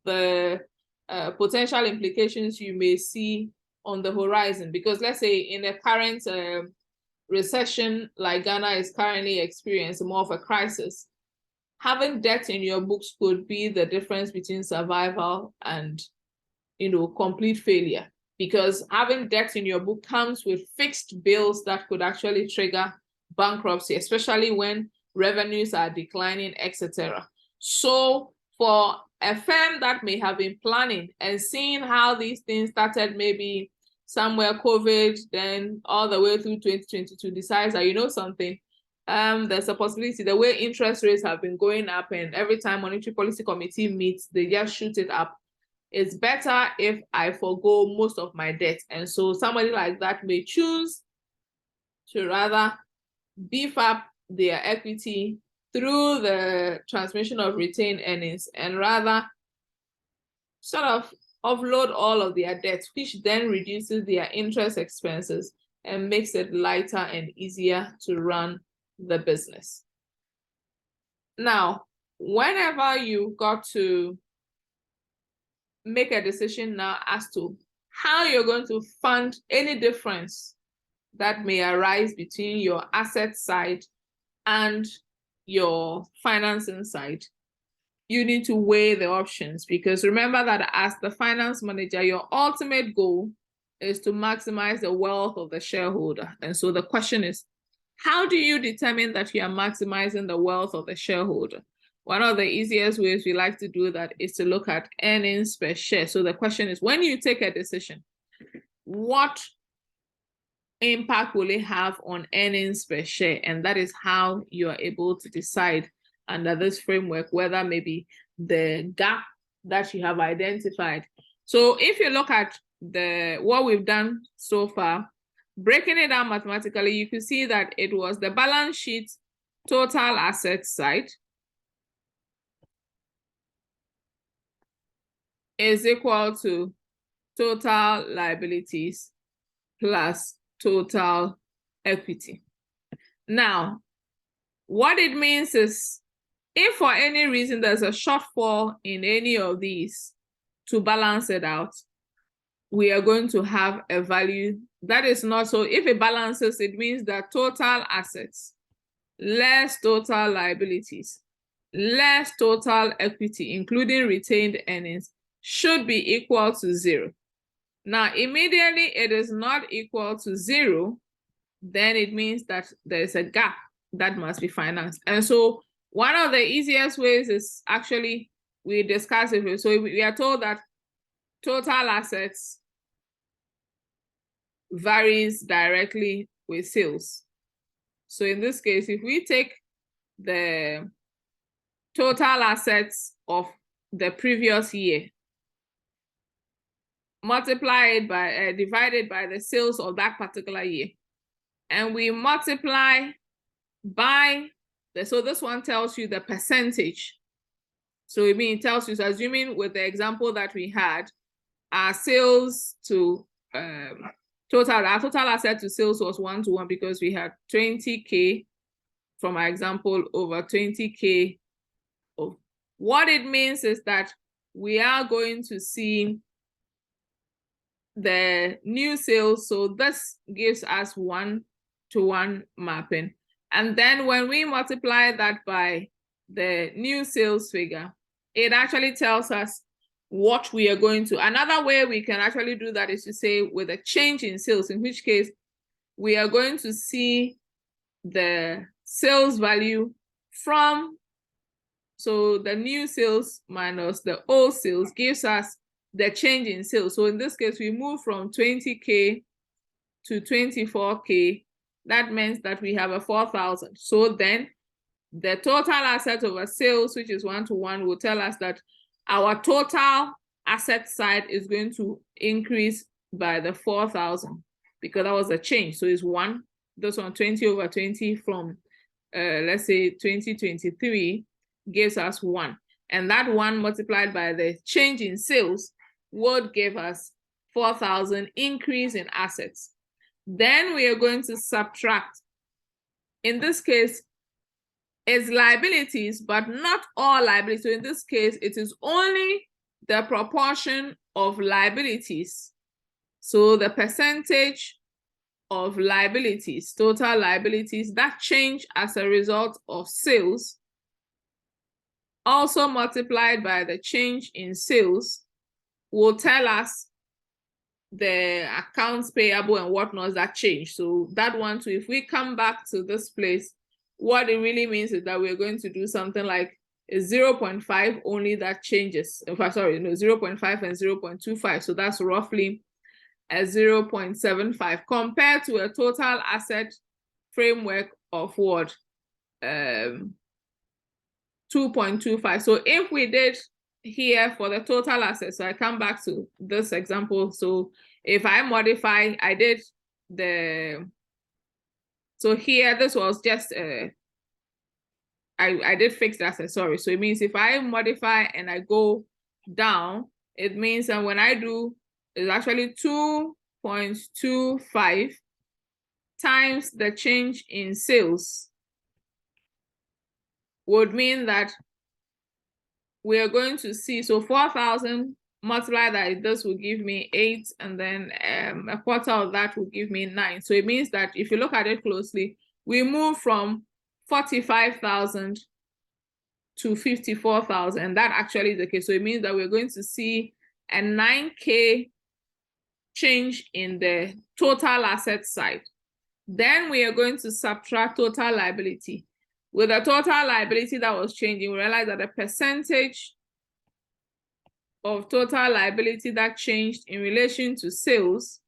the potential implications you may see on the horizon. Because let's say in a current recession like Ghana is currently experiencing, more of a crisis, having debt in your books could be the difference between survival and, complete failure. Because having debt in your book comes with fixed bills that could actually trigger bankruptcy, especially when revenues are declining, etc. So for a firm that may have been planning and seeing how these things started, maybe somewhere COVID, then all the way through 2022, decides that, something, there's a possibility, the way interest rates have been going up, and every time Monetary Policy Committee meets, they just shoot it up. It's better if I forego most of my debt. And so somebody like that may choose to rather beef up their equity through the transmission of retained earnings and rather sort of offload all of their debts, which then reduces their interest expenses and makes it lighter and easier to run the business. Now, whenever you've got to make a decision now as to how you're going to fund any difference that may arise between your asset side and your financing side, you need to weigh the options, because remember that as the finance manager, your ultimate goal is to maximize the wealth of the shareholder. And so the question is, how do you determine that you are maximizing the wealth of the shareholder? One of the easiest ways we like to do that is to look at earnings per share. So the question is, when you take a decision, what impact will it have on earnings per share? And that is how you are able to decide under this framework whether maybe the gap that you have identified. So if you look at what we've done so far, breaking it down mathematically, you can see that it was the balance sheet total assets side is equal to total liabilities plus total equity. Now, what it means is, if for any reason there's a shortfall in any of these, to balance it out, we are going to have a value that is not, so if it balances, it means that total assets less total liabilities less total equity, including retained earnings, should be equal to 0. Now, immediately it is not equal to 0, then it means that there's a gap that must be financed. And so one of the easiest ways is actually, we discuss it. So we are told that total assets varies directly with sales. So in this case, if we take the total assets of the previous year, multiply it by, divided by the sales of that particular year, and we multiply by so this one tells you the percentage. So it tells you, so assuming with the example that we had, our sales to our total asset to sales was 1 to 1, because we had 20K from our example, over 20K. What it means is that we are going to see the new sales. So this gives us 1-to-1 mapping. And then when we multiply that by the new sales figure, it actually tells us what we are going to. Another way we can actually do that is to say with a change in sales, in which case we are going to see the sales value from, so the new sales minus the old sales gives us the change in sales. So in this case, we move from 20K to 24K. That means that we have a 4,000. So then the total asset over sales, which is 1-to-1, will tell us that our total asset side is going to increase by the 4,000 because that was a change. So it's 1, this one 20 over 20 from, let's say 2023 gives us 1. And that 1 multiplied by the change in sales would give us 4,000 increase in assets. Then we are going to subtract. In this case, it's liabilities, but not all liabilities. So in this case, it is only the proportion of liabilities. So the percentage of liabilities, total liabilities, that change as a result of sales, also multiplied by the change in sales, will tell us the accounts payable and whatnot that change. So that one too, if we come back to this place, what it really means is that we're going to do something like a 0.5 only that changes. In fact, sorry, no, 0.5 and 0.25. So that's roughly a 0.75 compared to a total asset framework of what? 2.25. So if we did here for the total assets, so I come back to this example. So if I modify, I did the, so here this was just I did fixed assets, sorry. So it means if I modify and I go down, it means that when I do, it's actually 2.25 times the change in sales would mean that we are going to see, so 4,000 multiply that, this will give me 8, and then a quarter of that will give me 9. So it means that if you look at it closely, we move from 45,000 to 54,000, and that actually is the case. So it means that we're going to see a 9K change in the total asset side. Then we are going to subtract total liability. With the total liability that was changing, we realize that the percentage of total liability that changed in relation to sales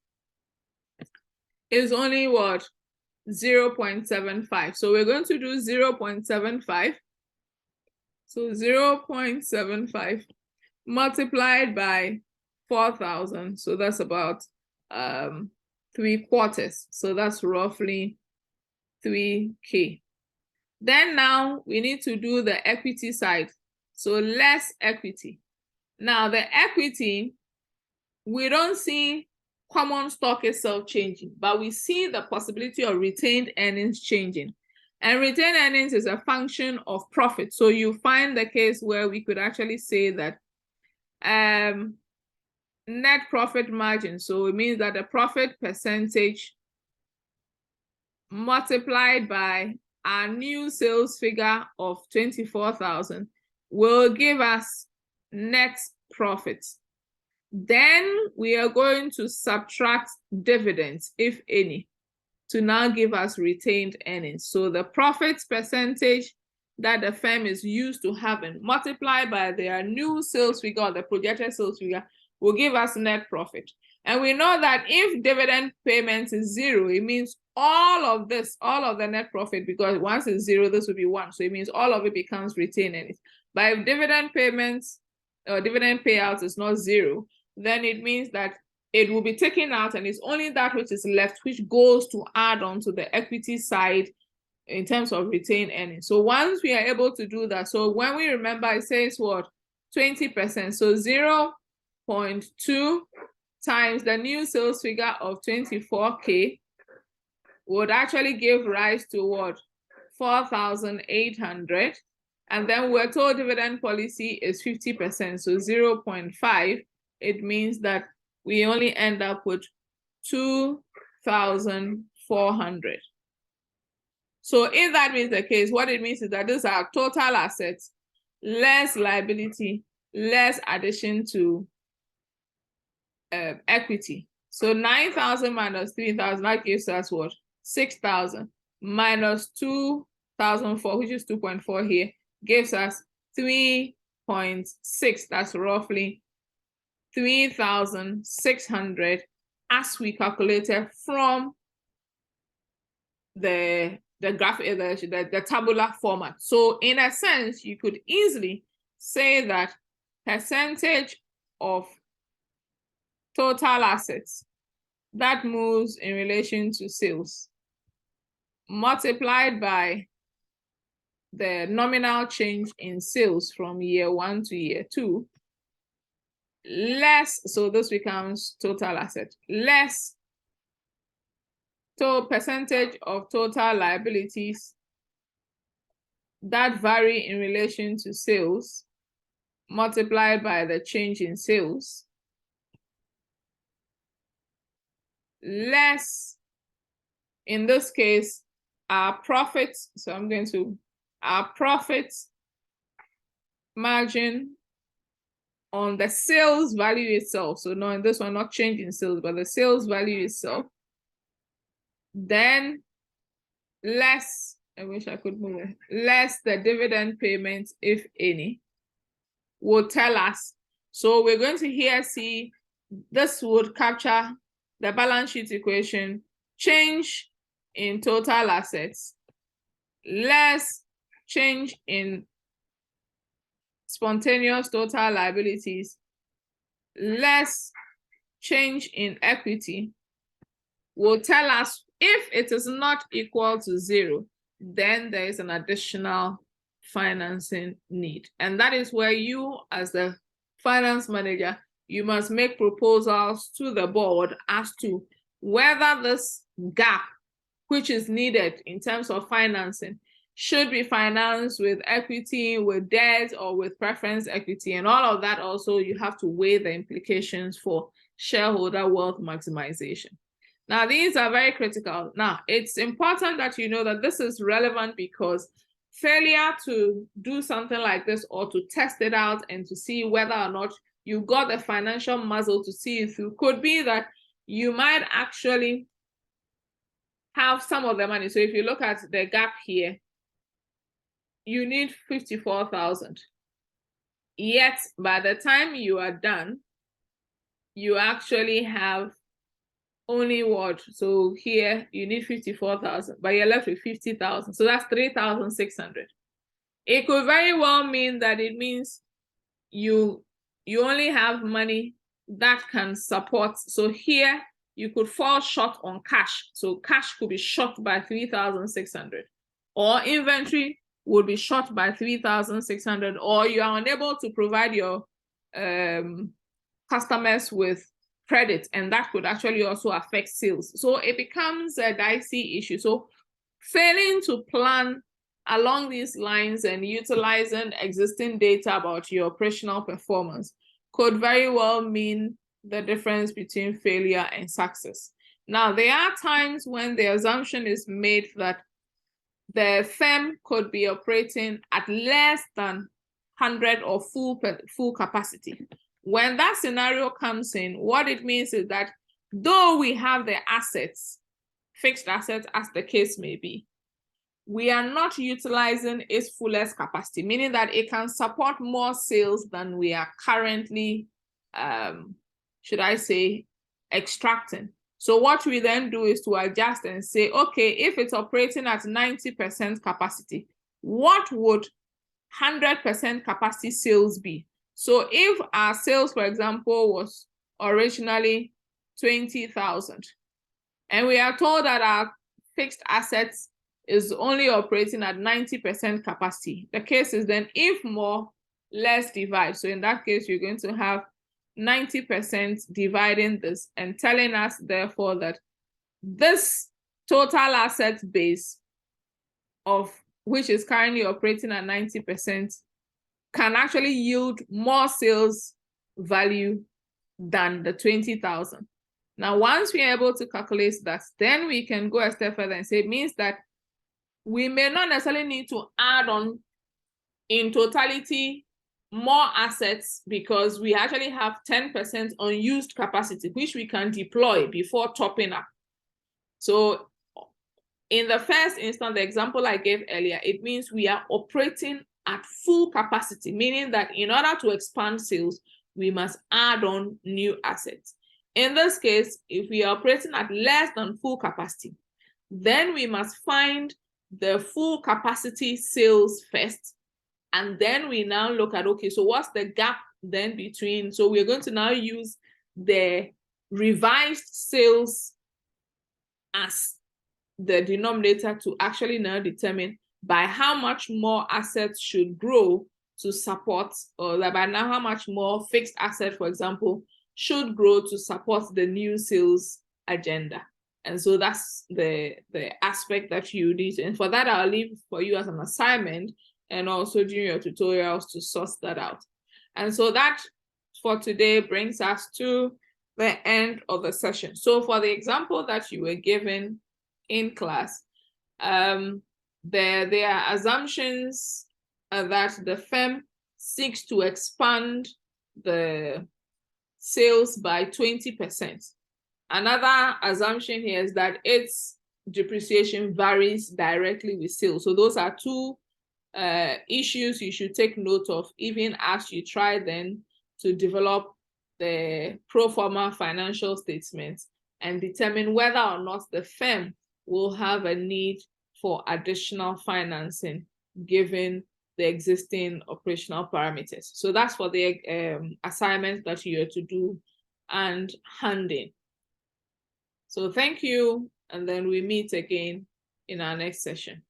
is only what? 0.75. So we're going to do 0.75. So 0.75 multiplied by 4,000. So that's about 3/4. So that's roughly 3K. Then now we need to do the equity side. So less equity. Now the equity, we don't see common stock itself changing, but we see the possibility of retained earnings changing. And retained earnings is a function of profit. So you find the case where we could actually say that net profit margin. So it means that the profit percentage multiplied by our new sales figure of 24,000 will give us net profit. Then we are going to subtract dividends, if any, to now give us retained earnings. So the profit percentage that the firm is used to having multiplied by their new sales figure, or the projected sales figure, will give us net profit. And we know that if dividend payment is 0, it means all of this, all of the net profit, because once it's 0, this will be 1. So it means all of it becomes retained earnings. But if dividend payments or dividend payouts is not 0, then it means that it will be taken out, and it's only that which is left which goes to add on to the equity side in terms of retained earnings. So once we are able to do that, so when we remember, it says what? 20%. So 0.2 times the new sales figure of 24K would actually give rise to what? 4,800. And then we're told dividend policy is 50%, so 0.5. It means that we only end up with 2,400. So if that means the case, what it means is that these are total assets, less liability, less addition to equity. So 9,000 minus 3,000, that gives us what? 6,000 minus 2,004, which is 2.4 here, gives us 3.6. That's roughly 3,600 as we calculated from the graphic, the tabular format. So in a sense, you could easily say that percentage of total assets that moves in relation to sales multiplied by the nominal change in sales from year 1 to year 2, less, so this becomes total asset, less percentage of total liabilities that vary in relation to sales multiplied by the change in sales, less, in this case, our profits. So I'm going to, our profits margin on the sales value itself. So no, in this one, not change in sales, but the sales value itself. Then less, I wish I could move it, less the dividend payments, if any, will tell us. So we're going to here see this would capture the balance sheet equation, change in total assets, less change in spontaneous total liabilities, less change in equity, will tell us if it is not equal to 0, then there is an additional financing need. And that is where you, as the finance manager, you must make proposals to the board as to whether this gap, which is needed in terms of financing, should be financed with equity, with debt, or with preference equity. And all of that also, you have to weigh the implications for shareholder wealth maximization. Now, these are very critical. Now, it's important that you know that this is relevant because failure to do something like this or to test it out and to see whether or not you got the financial muscle to see it through could be that you might actually have some of the money. So if you look at the gap here, you need 54,000. Yet by the time you are done, you actually have only what? So here you need 54,000, but you're left with 50,000. So that's 3,600. It could very well mean that it means you only have money that can support. So here you could fall short on cash. So cash could be short by 3,600, or inventory would be short by 3,600, or you are unable to provide your customers with credit, and that could actually also affect sales. So it becomes a dicey issue. So failing to plan along these lines and utilizing existing data about your operational performance could very well mean the difference between failure and success. Now, there are times when the assumption is made that the firm could be operating at less than 100 or full capacity. When that scenario comes in, what it means is that though we have the assets, fixed assets as the case may be, we are not utilizing its fullest capacity, meaning that it can support more sales than we are currently, should I say, extracting. So what we then do is to adjust and say, okay, if it's operating at 90% capacity, what would 100% capacity sales be? So if our sales, for example, was originally 20,000, and we are told that our fixed assets is only operating at 90% capacity, the case is then if more, let's divide. So in that case, you're going to have 90% dividing this and telling us, therefore, that this total asset base of which is currently operating at 90%, can actually yield more sales value than the 20,000. Now, once we are able to calculate that, then we can go a step further and say it means that we may not necessarily need to add on in totality more assets because we actually have 10% unused capacity, which we can deploy before topping up. So in the first instance, the example I gave earlier, it means we are operating at full capacity, meaning that in order to expand sales, we must add on new assets. In this case, if we are operating at less than full capacity, then we must find the full capacity sales first. And then we now look at, okay, so what's the gap then between? So we're going to now use the revised sales as the denominator to actually now determine by how much more assets should grow to support, or by now how much more fixed asset, for example, should grow to support the new sales agenda. And so that's the aspect that you need. And for that, I'll leave for you as an assignment and also during your tutorials to source that out. And so that for today brings us to the end of the session. So for the example that you were given in class, there are assumptions that the firm seeks to expand the sales by 20%. Another assumption here is that its depreciation varies directly with sales. So those are two issues you should take note of even as you try then to develop the pro forma financial statements and determine whether or not the firm will have a need for additional financing given the existing operational parameters. So that's for the assignments that you are to do and hand in. So thank you, and then we meet again in our next session.